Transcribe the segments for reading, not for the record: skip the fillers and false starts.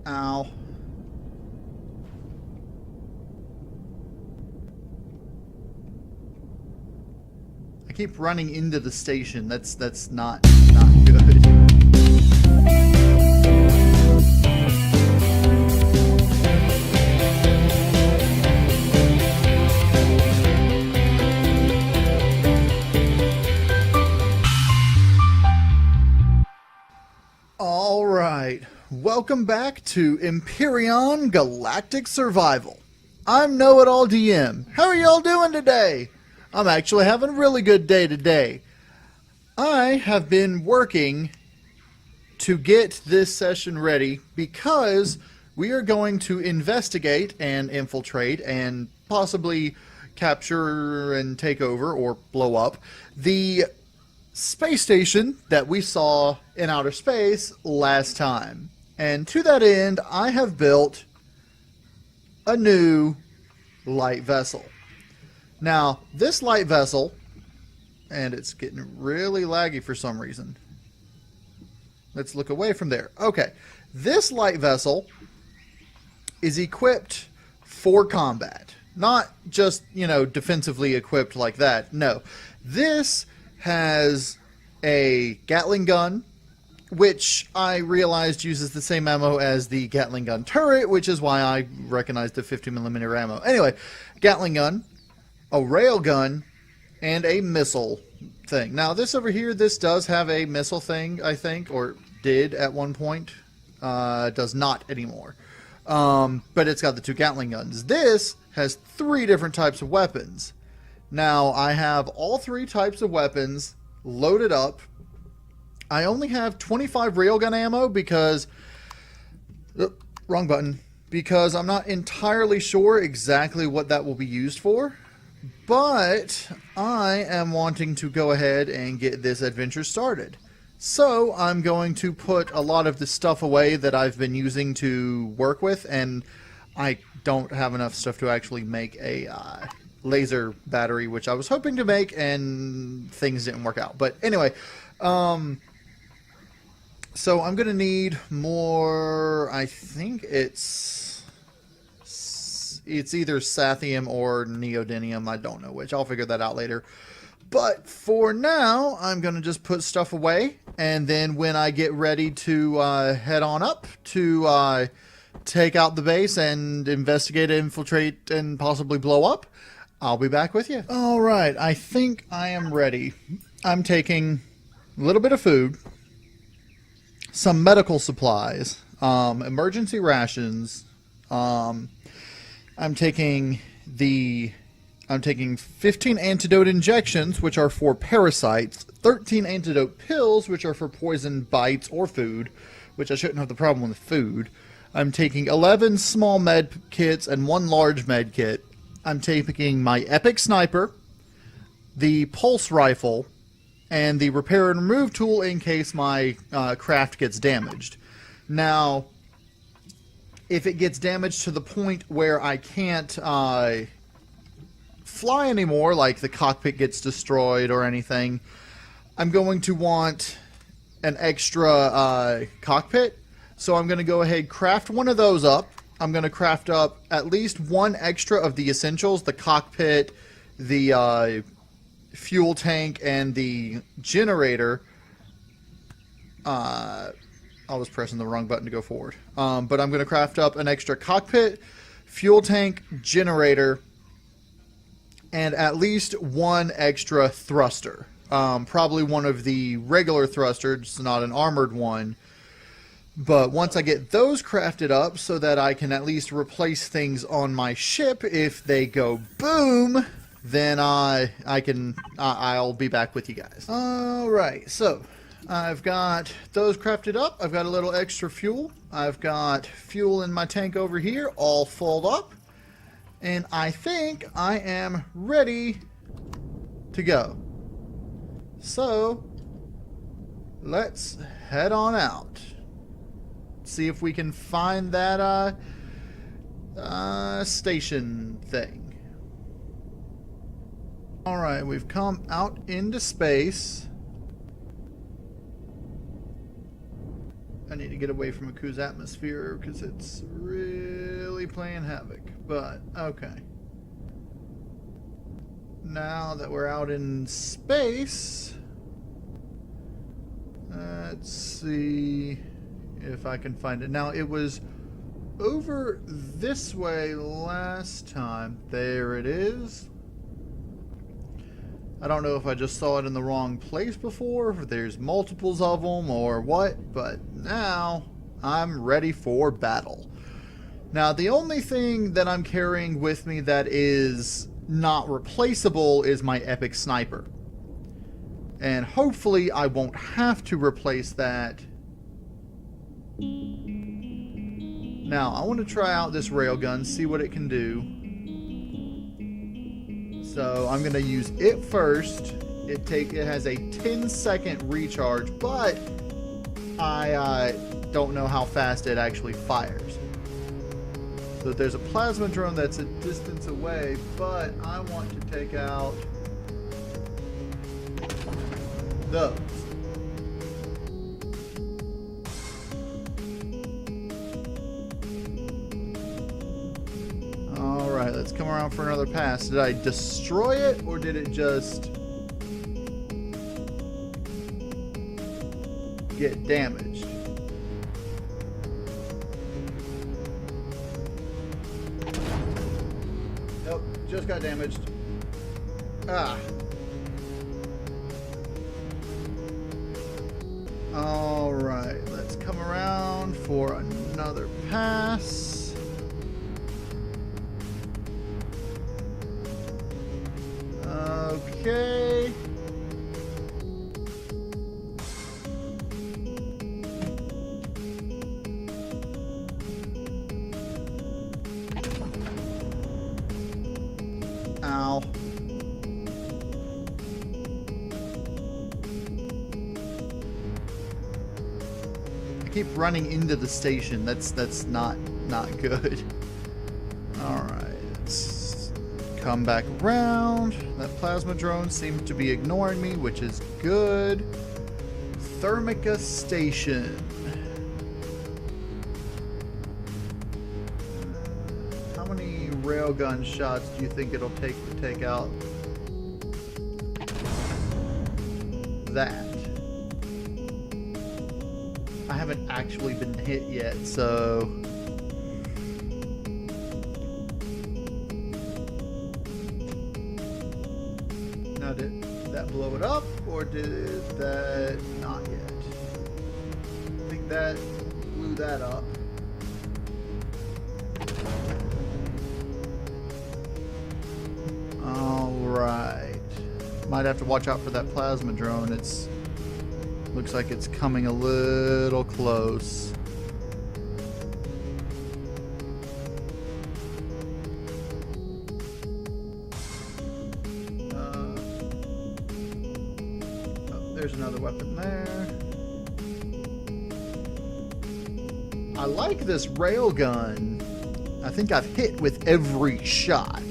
Ow. I keep running into the station. That's not good. All right. Welcome back to Empyrion Galactic Survival. I'm KnowItAllDM. How are y'all doing today? I'm actually having a really good day today. I have been working to get this session ready because we are going to investigate and infiltrate and possibly capture and take over or blow up the space station that we saw in outer space last time. And to that end, I have built a new light vessel. Now, this light vessel, and it's getting really laggy for some reason. Let's look away from there. Okay, this light vessel is equipped for combat. Not just, defensively equipped like that. No, this has a Gatling gun, which I realized uses the same ammo as the Gatling gun turret, which is why I recognized the 50mm ammo. Anyway, Gatling gun, a railgun, and a missile thing. Now, this over here, this does have a missile thing, I think, or did at one point. It does not anymore. But it's got the two Gatling guns. This has 3 different types of weapons. Now, I have all 3 types of weapons loaded up. I only have 25 railgun ammo because... wrong button. Because I'm not entirely sure exactly what that will be used for. But I am wanting to go ahead and get this adventure started. So I'm going to put a lot of the stuff away that I've been using to work with, and I don't have enough stuff to actually make a laser battery, which I was hoping to make, and things didn't work out. But anyway, so I'm going to need more, I think it's either Sathium or Neodymium. I don't know which. I'll figure that out later. But for now, I'm going to just put stuff away. And then when I get ready to head on up to take out the base and investigate, infiltrate, and possibly blow up, I'll be back with you. All right. I think I am ready. I'm taking a little bit of food, some medical supplies, emergency rations, I'm taking 15 antidote injections, which are for parasites, 13 antidote pills, which are for poison bites or food, which I shouldn't have the problem with food. I'm taking 11 small med kits and 1 large med kit. I'm taking my epic sniper, the pulse rifle, and the repair and remove tool in case my craft gets damaged. Now, if it gets damaged to the point where I can't fly anymore, like the cockpit gets destroyed or anything, I'm going to want an extra cockpit. So I'm going to go ahead, craft one of those up. I'm going to craft up at least 1 extra of the essentials, the cockpit, the fuel tank, and the generator. I was pressing the wrong button to go forward. But I'm going to craft up an extra cockpit, fuel tank, generator, and at least 1 extra thruster. Probably one of the regular thrusters, not an armored one. But once I get those crafted up so that I can at least replace things on my ship if they go boom, then I'll be back with you guys. All right, so I've got those crafted up. I've got a little extra fuel. I've got fuel in my tank over here, all filled up. And I think I am ready to go. So, let's head on out. See if we can find that station thing. Alright, we've come out into space. I need to get away from Akua's atmosphere because it's really playing havoc. But, okay. Now that we're out in space, let's see if I can find it. Now, it was over this way last time. There it is. I don't know if I just saw it in the wrong place before, if there's multiples of them or what, but now I'm ready for battle. Now, the only thing that I'm carrying with me that is not replaceable is my epic sniper. And hopefully I won't have to replace that. Now, I want to try out this railgun, see what it can do. So I'm going to use it first. It has a 10-second recharge, but I don't know how fast it actually fires. So there's a plasma drone that's a distance away, but I want to take out those. Alright, let's come around for another pass. Did I destroy it, or did it just get damaged? Nope, just got damaged. Ah. Alright, let's come around for another pass. Okay. Ow. I keep running into the station. That's not good. All right. Let's come back around. That plasma drone seems to be ignoring me, which is good. Thermica Station. How many railgun shots do you think it'll take to take out that? I haven't actually been hit yet, so... Now, did that blow it up, or did that not yet? I think that blew that up. Alright. Might have to watch out for that plasma drone. Looks like it's coming a little close. There's another weapon there. I like this railgun. I think I've hit with every shot.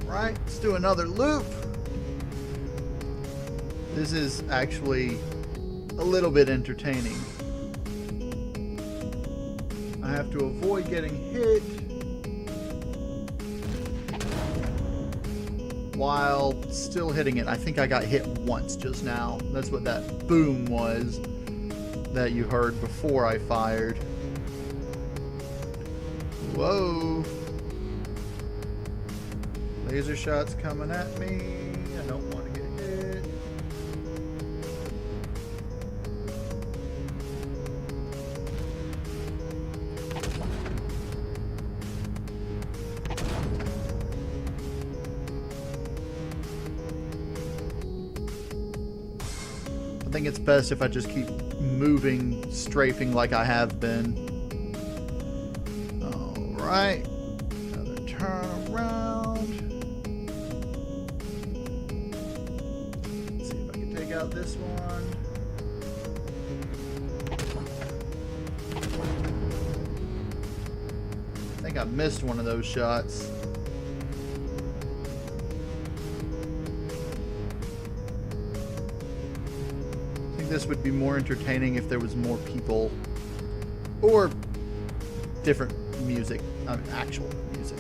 Alright, let's do another loop. This is actually a little bit entertaining. I have to avoid getting hit while still hitting it. I think I got hit once just now. That's what that boom was that you heard before I fired. Whoa. Laser shots coming at me. I don't want to get hit. I think it's best if I just keep moving, strafing like I have been. Alright. Another turn around. out this one. I think I missed one of those shots. I think this would be more entertaining if there was more people or different music, actual music.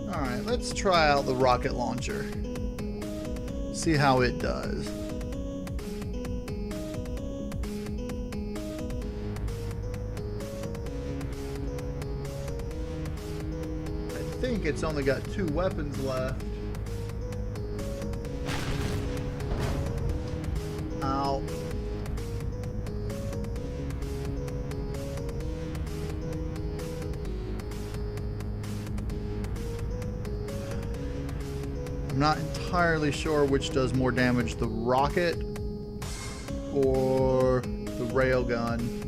Alright, let's try out the rocket launcher. See how it does. I think it's only got 2 weapons left. Ow. I'm not entirely sure which does more damage, the rocket or the railgun.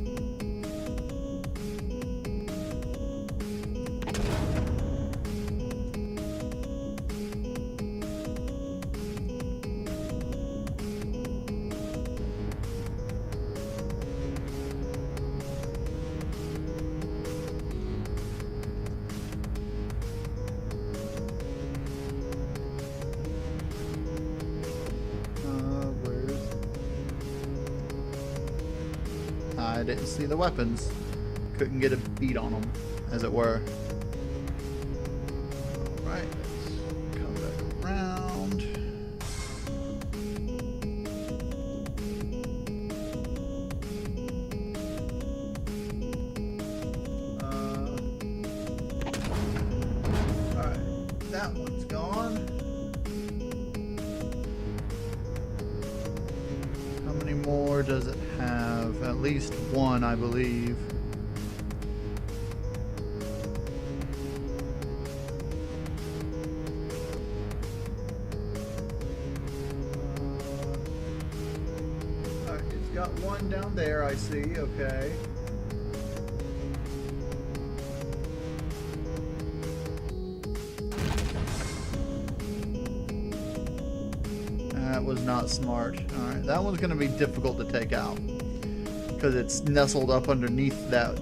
I didn't see the weapons. Couldn't get a beat on them, as it were. Alright, let's come back around. Alright, that one's gone. How many more does it have? At least one, I believe. It's got one down there, I see. Okay. That was not smart. Alright, that one's going to be difficult to take out because it's nestled up underneath that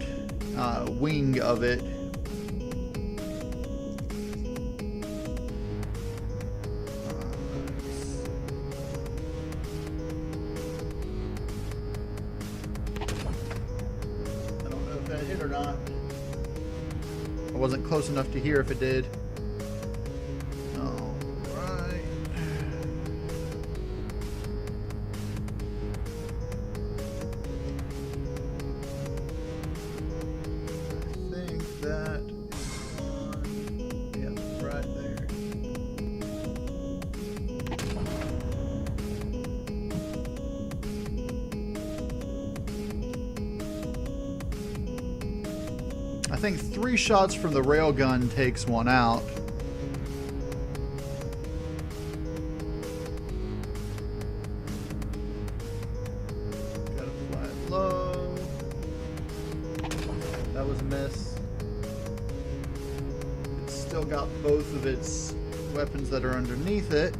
wing of it. I don't know if that hit or not. I wasn't close enough to hear if it did. I think 3 shots from the railgun takes one out. Gotta fly it low. That was a miss. It's still got both of its weapons that are underneath it.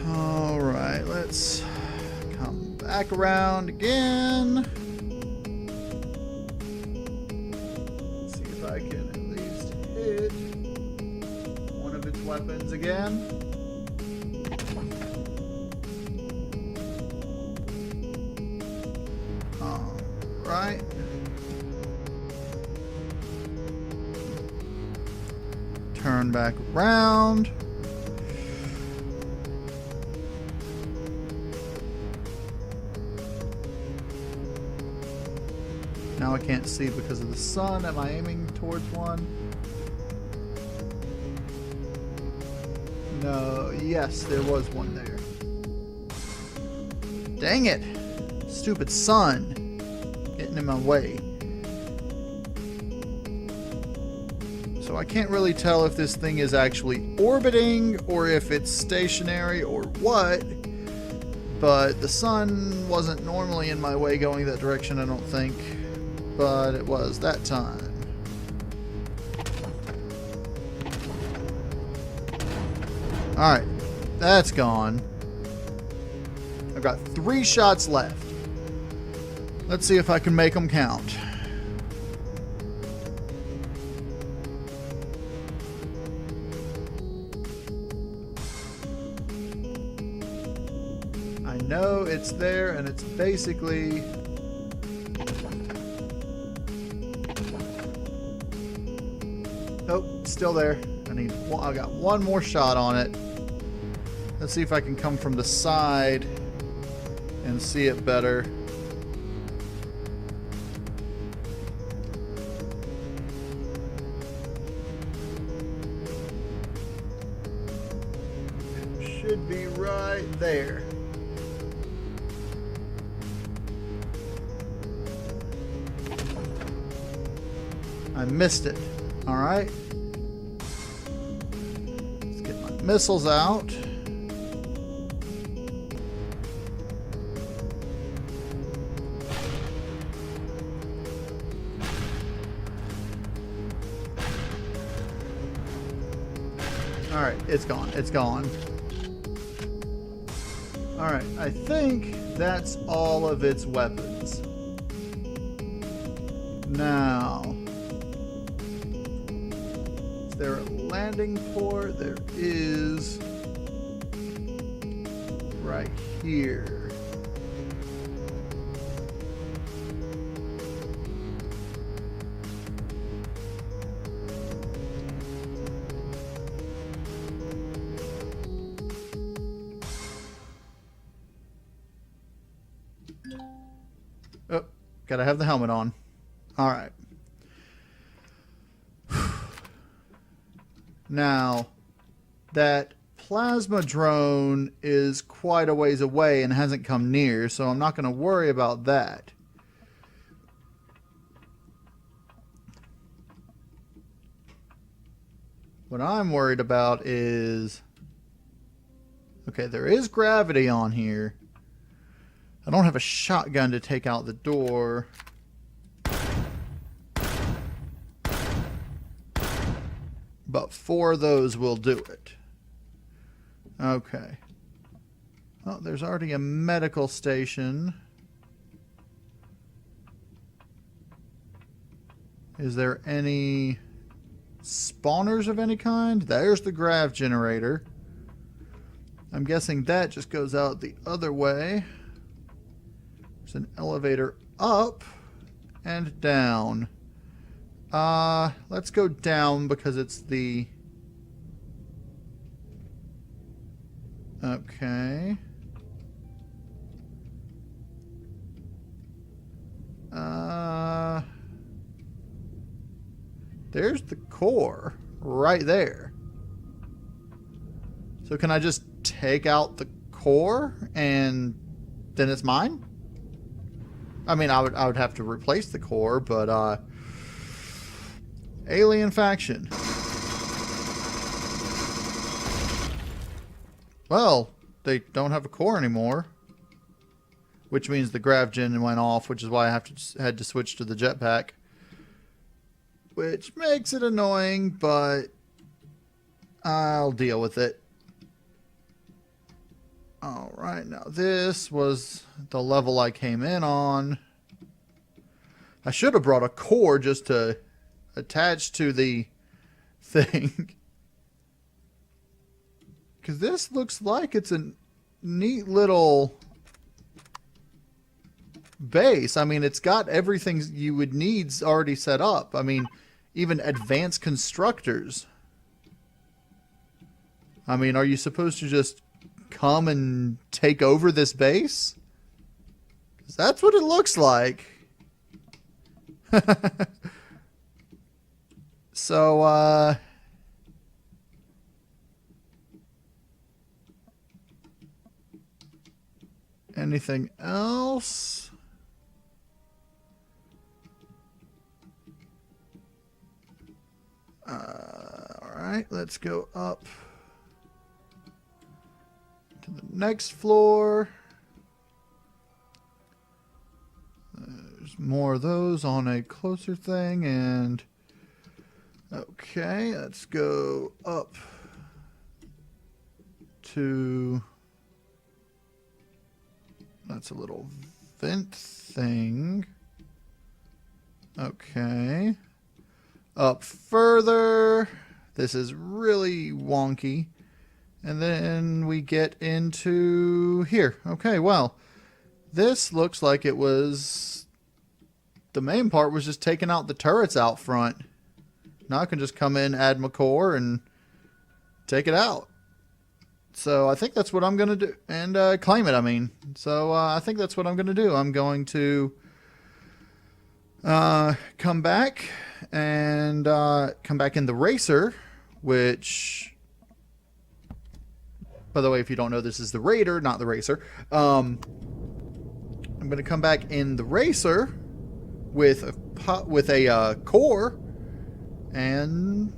Alright, let's come back around again. I can at least hit one of its weapons again. All right. Turn back around. Now I can't see because of the sun. Am I aiming towards one? No. Yes, there was one there. Dang it! Stupid sun. Getting in my way. So I can't really tell if this thing is actually orbiting or if it's stationary or what. but the sun wasn't normally in my way going that direction, I don't think. But it was that time. Alright, that's gone. I've got 3 shots left. Let's see if I can make them count. I know it's there, and it's basically... Oh, it's still there. I got one more shot on it. Let's see if I can come from the side and see it better. It should be right there. I missed it. All right. Let's get my missiles out. All right, it's gone. It's gone. All right, I think that's all of its weapons. Now, is there a landing port? There is right here. Oh, gotta have the helmet on. All right. Now, that plasma drone is quite a ways away and hasn't come near, so I'm not going to worry about that. What I'm worried about is... Okay, there is gravity on here. I don't have a shotgun to take out the door. But 4 of those will do it. Okay. Oh, there's already a medical station. Is there any spawners of any kind? There's the grav generator. I'm guessing that just goes out the other way. There's an elevator up and down. Let's go down because it's the... Okay. There's the core right there. So can I just take out the core and then it's mine? I mean, I would have to replace the core, but alien faction. Well, they don't have a core anymore, which means the grav gen went off, which is why I had to switch to the jetpack, which makes it annoying, but I'll deal with it. All right, now this was the level I came in on. I should have brought a core just to attach to the thing. Because this looks like it's a neat little base. I mean, it's got everything you would need already set up. I mean, even advanced constructors. I mean, are you supposed to just come and take over this base? 'Cause that's what it looks like. So, anything else? Alright, let's go up to the next floor. There's more of those on a closer thing, and okay, let's go up to, that's a little vent thing. Okay. Up further. This is really wonky. And then we get into here. Okay, well, this looks like it was, the main part was just taking out the turrets out front. Now I can just come in, add my core, and take it out. So I think that's what I'm going to do. And claim it, I mean. So I think that's what I'm going to do. I'm going to come back and come back in the racer, which, by the way, if you don't know, this is the Raider, not the racer. I'm going to come back in the racer with a core and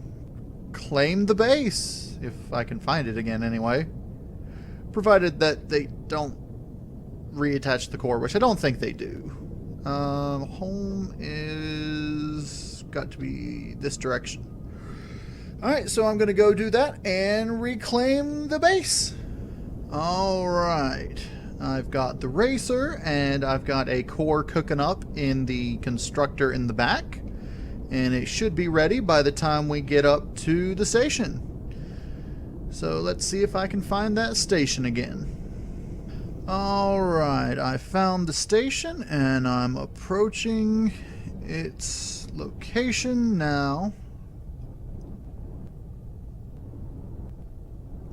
claim the base, if I can find it again anyway. Provided that they don't reattach the core, which I don't think they do. Home is got to be this direction. Alright, so I'm going to go do that and reclaim the base. Alright. I've got the racer and I've got a core cooking up in the constructor in the back. And it should be ready by the time we get up to the station. So let's see if I can find that station again. Alright, I found the station and I'm approaching its location now.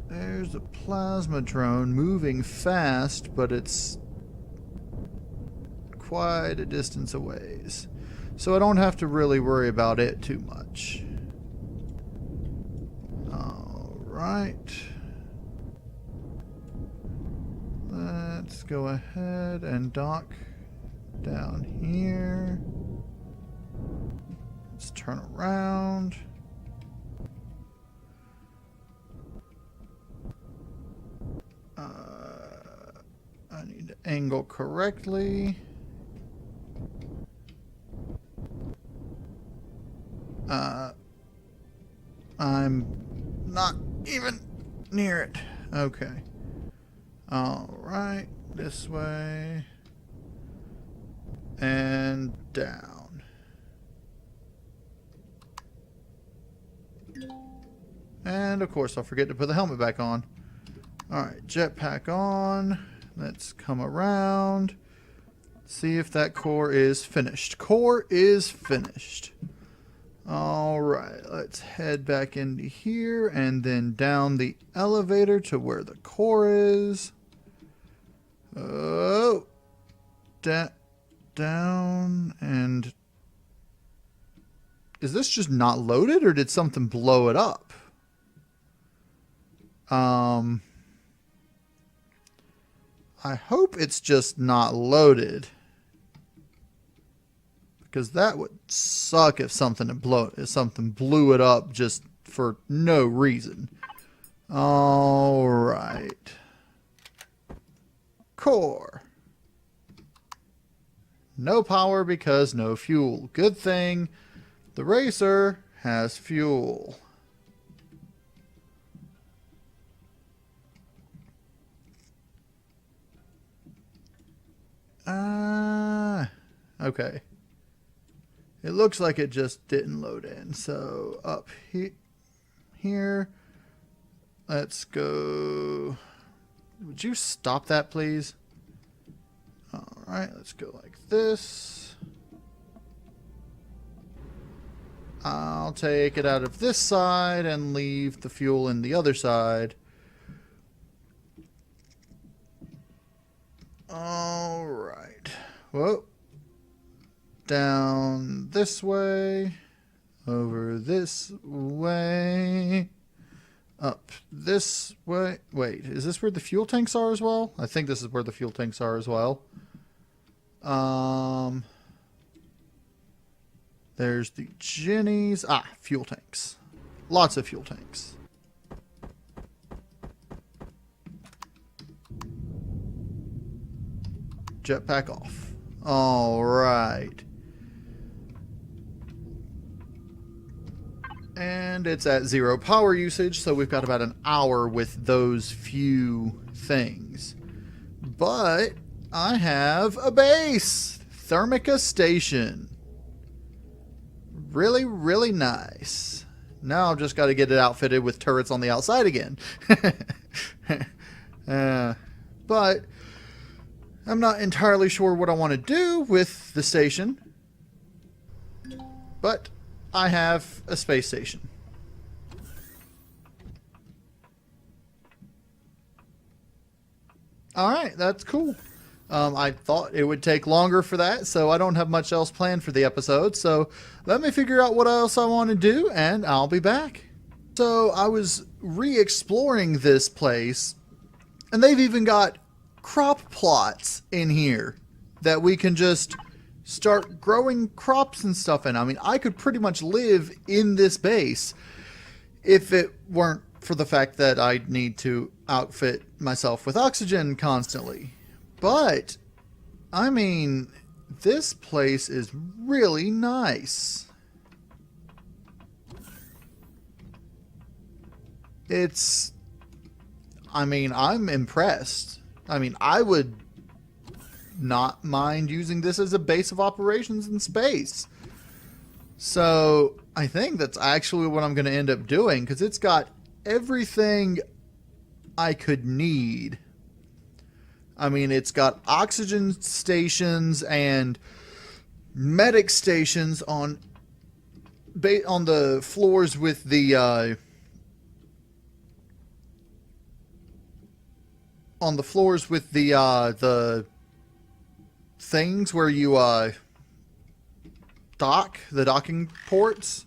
There's a plasma drone moving fast, but it's quite a distance away. So I don't have to really worry about it too much. Alright. Let's go ahead and dock down here. Let's turn around. I need to angle correctly. I'm not even near it. Okay. Alright, this way. And down. And of course I'll forget to put the helmet back on. Alright, jetpack on. Let's come around. See if that core is finished. Core is finished. Alright, let's head back into here and then down the elevator to where the core is. Oh, down, and is this just not loaded or did something blow it up? I hope it's just not loaded, because that would suck if something blew it up just for no reason. All right. Core. No power because no fuel. Good thing the racer has fuel. Okay. It looks like it just didn't load in. So up here, let's go. Would you stop that, please? All right, let's go like this. I'll take it out of this side and leave the fuel in the other side. All right. Whoa. Down this way. Over this way. Up this way. Wait, is this where the fuel tanks are as well? I think this is where the fuel tanks are as well. There's the Jennies. Fuel tanks. Lots of fuel tanks. Jetpack off. Alright. And it's at 0 power usage, so we've got about an hour with those few things. But I have a base! Thermica Station. Really, really nice. Now I've just got to get it outfitted with turrets on the outside again. But I'm not entirely sure what I want to do with the station. But I have a space station. Alright, that's cool. I thought it would take longer for that, so I don't have much else planned for the episode. So let me figure out what else I want to do, and I'll be back. So I was re-exploring this place, and they've even got crop plots in here that we can just start growing crops and stuff in. I mean, I could pretty much live in this base if it weren't for the fact that I need to outfit myself with oxygen constantly. But, I mean, this place is really nice. I mean, I'm impressed. I mean, I would not mind using this as a base of operations in space. So, I think that's actually what I'm going to end up doing, because it's got everything I could need. I mean, it's got oxygen stations and medic stations on the floors with the the things where you dock, the docking ports.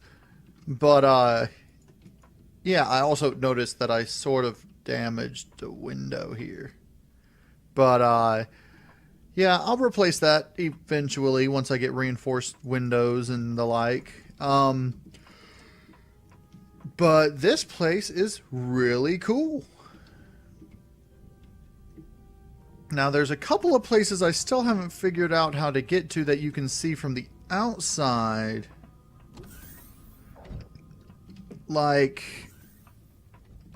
But yeah, I also noticed that I sort of damaged the window here. But, yeah, I'll replace that eventually once I get reinforced windows and the like. But this place is really cool. Now, there's a couple of places I still haven't figured out how to get to that you can see from the outside. Like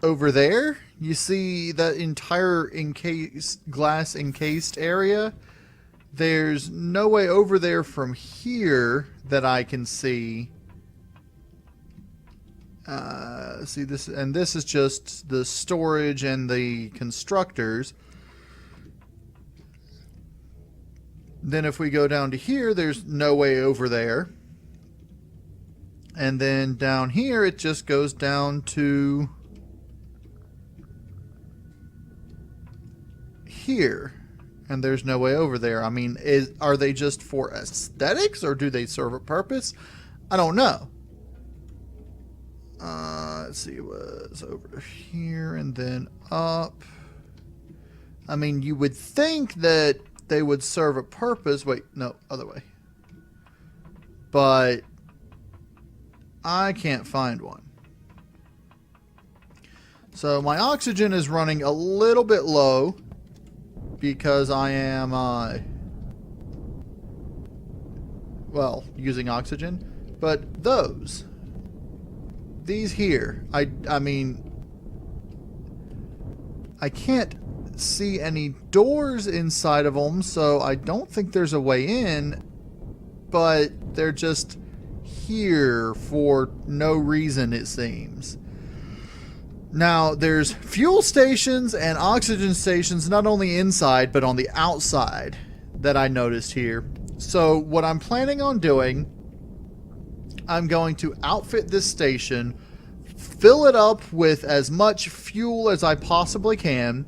over there, you see that entire glass encased area. There's no way over there from here that I can see. See this, and this is just the storage and the constructors. Then if we go down to here, there's no way over there. And then down here, it just goes down to here. And there's no way over there. I mean, are they just for aesthetics, or do they serve a purpose? I don't know. Let's see, it was over here and then up. I mean, you would think that they would serve a purpose. Wait, no, other way. But I can't find one. So my oxygen is running a little bit low because I am, well, using oxygen. But these here, I mean, I can't see any doors inside of them, so I don't think there's a way in, but they're just here for no reason, it seems. Now, there's fuel stations and oxygen stations not only inside, but on the outside that I noticed here. So what I'm planning on doing, I'm going to outfit this station, fill it up with as much fuel as I possibly can,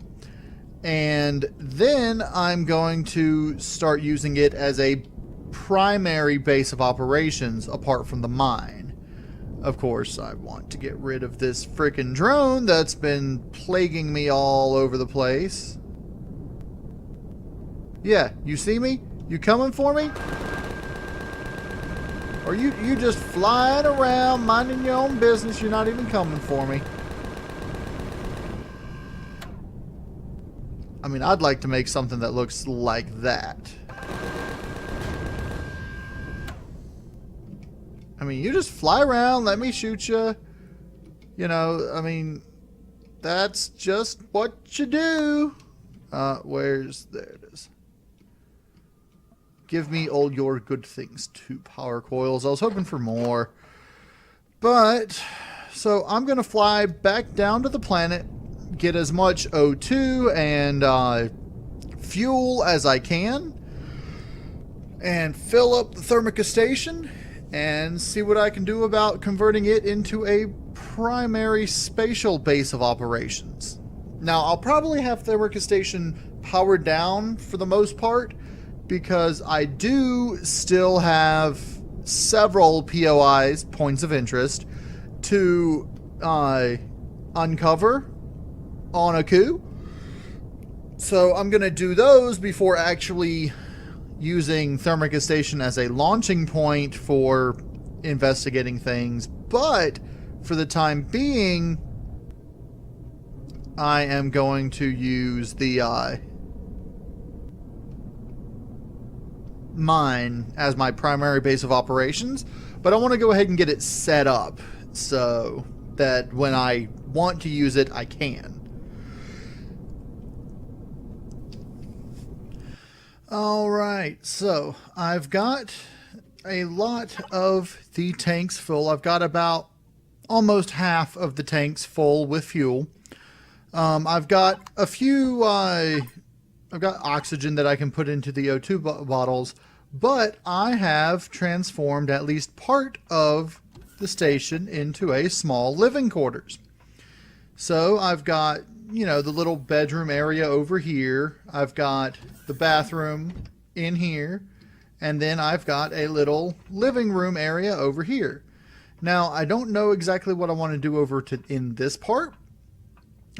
and then I'm going to start using it as a primary base of operations apart from the mine. Of course, I want to get rid of this frickin' drone that's been plaguing me all over the place. Yeah, you see me? You coming for me? Or you just flying around minding your own business, you're not even coming for me? I mean, I'd like to make something that looks like that. I mean, you just fly around, let me shoot you. You know, I mean, that's just what you do. There it is. Give me all your good things. 2 power coils. I was hoping for more. But, so I'm going to fly back down to the planet, get as much O2 and fuel as I can, and fill up the Thermica Station, and see what I can do about converting it into a primary spatial base of operations. Now, I'll probably have Thermica Station powered down for the most part, because I do still have several POIs, points of interest, to uncover on Akua. So I'm going to do those before actually using Thermica Station as a launching point for investigating things. But for the time being, I am going to use the mine as my primary base of operations, but I want to go ahead and get it set up so that when I want to use it, I can. Alright, so I've got a lot of the tanks full. I've got about almost half of the tanks full with fuel. I've got a few I've got oxygen that I can put into the O2 bottles, but I have transformed at least part of the station into a small living quarters. So I've got, you know, the little bedroom area over here. I've got the bathroom in here, and then I've got a little living room area over here. Now, I don't know exactly what I want to do over in this part.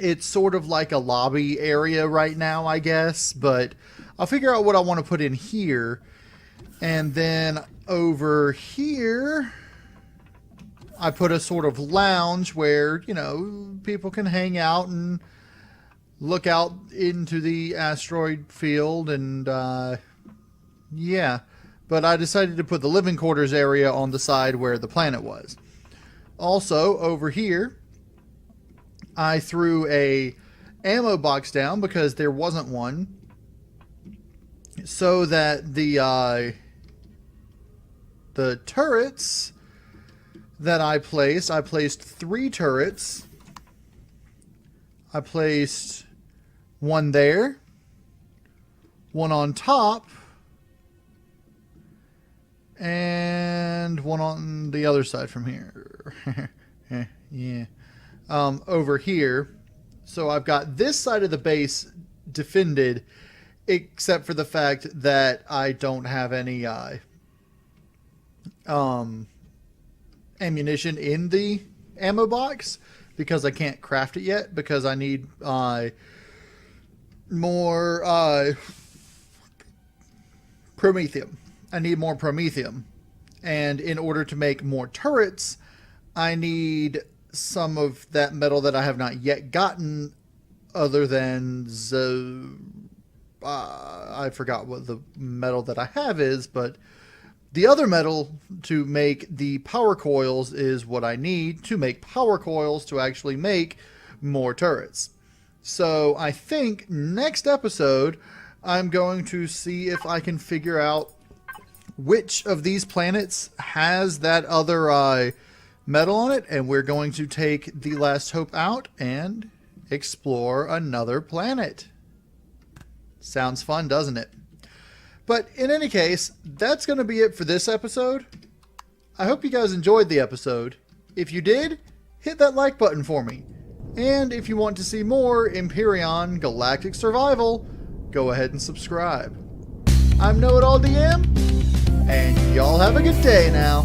It's sort of like a lobby area right now, I guess, but I'll figure out what I want to put in here. And then over here, I put a sort of lounge where, you know, people can hang out and look out into the asteroid field, and yeah. But I decided to put the living quarters area on the side where the planet was. Also, over here, I threw a ammo box down because there wasn't one, so that the turrets that I placed 3 turrets. I placed one there, one on top, and one on the other side from here. Yeah. Over here. So I've got this side of the base defended, except for the fact that I don't have any ammunition in the ammo box, because I can't craft it yet, because I need more promethium. I need more promethium. And in order to make more turrets, I need some of that metal that I have not yet gotten, other than I forgot what the metal that I have is, but the other metal to make the power coils is what I need to make power coils to actually make more turrets. So I think next episode I'm going to see if I can figure out which of these planets has that other metal on it, and we're going to take the Last Hope out and explore another planet. Sounds fun, doesn't it? But in any case, that's going to be it for this episode. I hope you guys enjoyed the episode. If you did, hit that like button for me. And if you want to see more Empyrion Galactic Survival, go ahead and subscribe. I'm KnowItAllDM, and y'all have a good day now.